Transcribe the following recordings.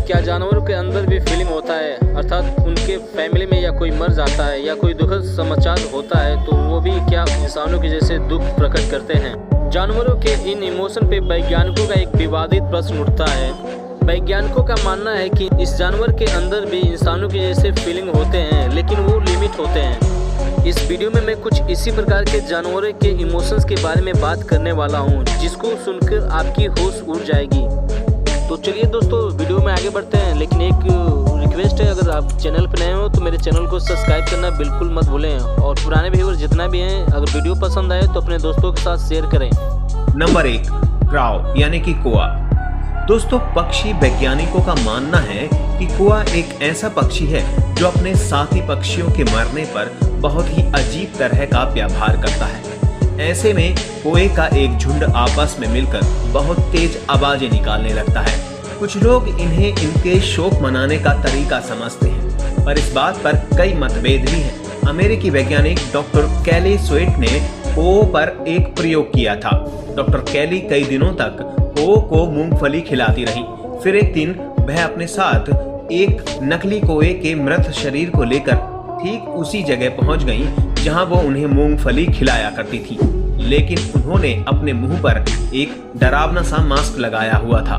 क्या जानवरों के अंदर भी फीलिंग होता है, अर्थात उनके फैमिली में या कोई मर जाता है या कोई दुखद समाचार होता है तो वो भी क्या इंसानों के जैसे दुख प्रकट करते हैं। जानवरों के इन इमोशन पे वैज्ञानिकों का एक विवादित प्रश्न उठता है। वैज्ञानिकों का मानना है कि इस जानवर के अंदर भी इंसानों के जैसे फीलिंग होते हैं, लेकिन वो लिमिट होते हैं। इस वीडियो में मैं कुछ इसी प्रकार के जानवरों के इमोशंस के बारे में बात करने वाला हूँ, जिसको सुनकर आपकी होश उड़ जाएगी। तो चलिए दोस्तों, वीडियो में आगे बढ़ते हैं, लेकिन एक रिक्वेस्ट है, अगर आप चैनल पर नए हो तो मेरे चैनल को सब्सक्राइब करना बिल्कुल मत भूलें, और पुराने व्यूअर जितना भी हैं, अगर वीडियो पसंद आए तो अपने दोस्तों के साथ शेयर करें। नंबर 1, क्राउ यानी कि कौआ। दोस्तों, पक्षी वैज्ञानिकों का मानना है कि कौआ एक ऐसा पक्षी है जो अपने साथी पक्षियों के मरने पर बहुत ही अजीब तरह का व्यवहार करता है। ऐसे में कौए का एक झुंड आपस में मिलकर बहुत तेज आवाजें निकालने लगता है। कुछ लोग इन्हें इनके शौक मनाने का तरीका समझते हैं, पर इस बात पर कई मतभेद भी हैं। अमेरिकी वैज्ञानिक डॉक्टर कैली स्वेट ने कौओं पर एक प्रयोग किया था। डॉक्टर कैली कई दिनों तक कौओं को मूंगफली खिलाती रही। फिर एक दिन वह अपने साथ एक नकली कौए के मृत शरीर को लेकर ठीक उसी जगह पहुंच गई जहां वो उन्हें मूंगफली खिलाया करती थी, लेकिन उन्होंने अपने मुंह पर एक डरावना सा मास्क लगाया हुआ था।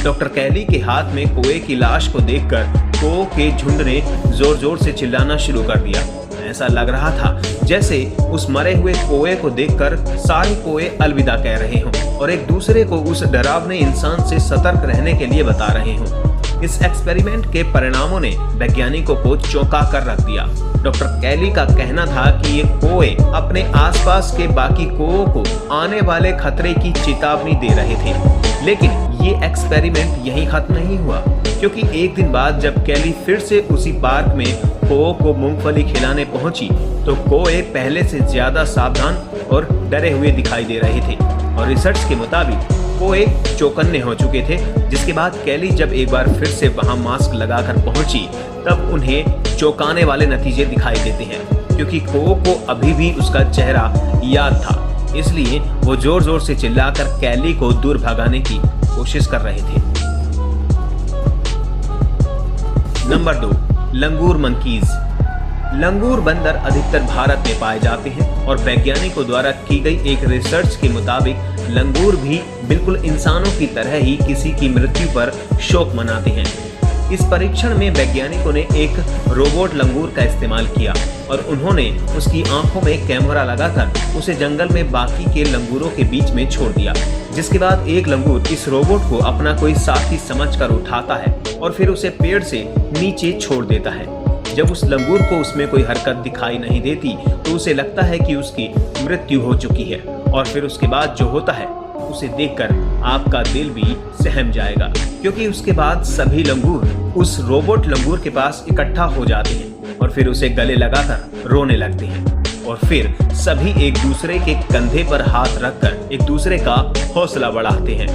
डॉक्टर कैली के हाथ में कौए की लाश को देखकर कौओं के झुंड ने जोर जोर से चिल्लाना शुरू कर दिया। ऐसा लग रहा था जैसे उस मरे हुए कौए को देखकर सारे कौए अलविदा कह रहे हों और एक दूसरे को उस डरावने इंसान से सतर्क रहने के लिए बता रहे हों। इस एक्सपेरिमेंट के परिणामों ने वैज्ञानिकों को चौंका कर रख दिया। डॉक्टर कैली का कहना था कि ये कौए अपने आसपास के बाकी कौओं को आने वाले खतरे की चेतावनी दे रहे थे। लेकिन ये एक्सपेरिमेंट यहीं खत्म नहीं हुआ, क्योंकि एक दिन बाद जब कैली फिर से उसी पार्क में कौओं को मूंगफली खिलाने पहुंची तो कौए पहले से ज्यादा सावधान और डरे हुए दिखाई दे रहे थे, और रिसर्च के मुताबिक कौए चौकन्ने हो चुके थे। जिसके बाद कैली जब एक बार फिर से वहां मास्क लगाकर पहुंची तब उन्हें चौंकाने वाले नतीजे दिखाई देते हैं, क्योंकि कौओं को अभी भी उसका चेहरा याद था। इसलिए वो जोर जोर से चिल्लाकर कैली को दूर भगाने की कोशिश कर रहे थे। नंबर 2, लंगूर मंकीज। लंगूर बंदर अधिकतर भारत में पाए जाते हैं, और वैज्ञानिकों द्वारा की गई एक रिसर्च के मुताबिक लंगूर भी बिल्कुल इंसानों की तरह ही किसी की मृत्यु पर शोक मनाते हैं। इस परीक्षण में वैज्ञानिकों ने एक रोबोट लंगूर का इस्तेमाल किया और उन्होंने उसकी आंखों में कैमरा लगाकर उसे जंगल में बाकी के लंगूरों के बीच में छोड़ दिया। जिसके बाद एक लंगूर इस रोबोट को अपना कोई साथी समझकर उठाता है और फिर उसे पेड़ से नीचे छोड़ देता है। जब उस लंगूर को उसमें कोई हरकत दिखाई नहीं देती तो उसे लगता है कि उसकी मृत्यु हो चुकी है, और फिर उसके बाद जो होता है उसे देखकर आपका दिल भी सहम जाएगा, क्योंकि उसके बाद सभी लंगूर उस रोबोट लंगूर के पास इकट्ठा हो जाते हैं और फिर उसे गले लगाकर रोने लगते हैं, और फिर सभी एक दूसरे के कंधे पर हाथ रखकर एक दूसरे का हौसला बढ़ाते हैं,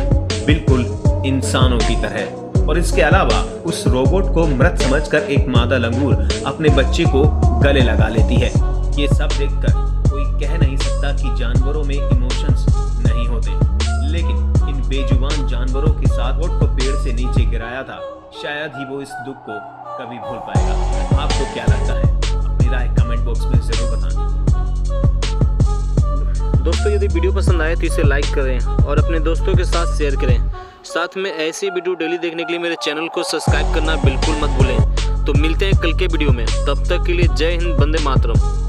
बिल्कुल इंसानों की तरह। और इसके अलावा उस रोबोट को मृत समझकर एक मादा लंगूर अपने बच्चे को गले लगा लेती है। ये सब देखकर कोई कह नहीं सकता कि जानवरों में इमोशंस नहीं होते, लेकिन इन बेजुबान जानवरों के साथ रोबोट को पेड़ से नीचे गिराया था, शायद ही वो इस दुख को कभी भूल पाएगा। आपको क्या लगता है? अपनी राय कमेंट बॉक्स में जरूर बताएं। दोस्तों, यदि वीडियो पसंद आए तो इसे लाइक करें और अपने दोस्तों के साथ शेयर करें। साथ में ऐसी वीडियो डेली देखने के लिए मेरे चैनल को सब्सक्राइब करना बिल्कुल मत भूलें। तो मिलते हैं कल के वीडियो में, तब तक के लिए जय हिंद, वंदे मातरम।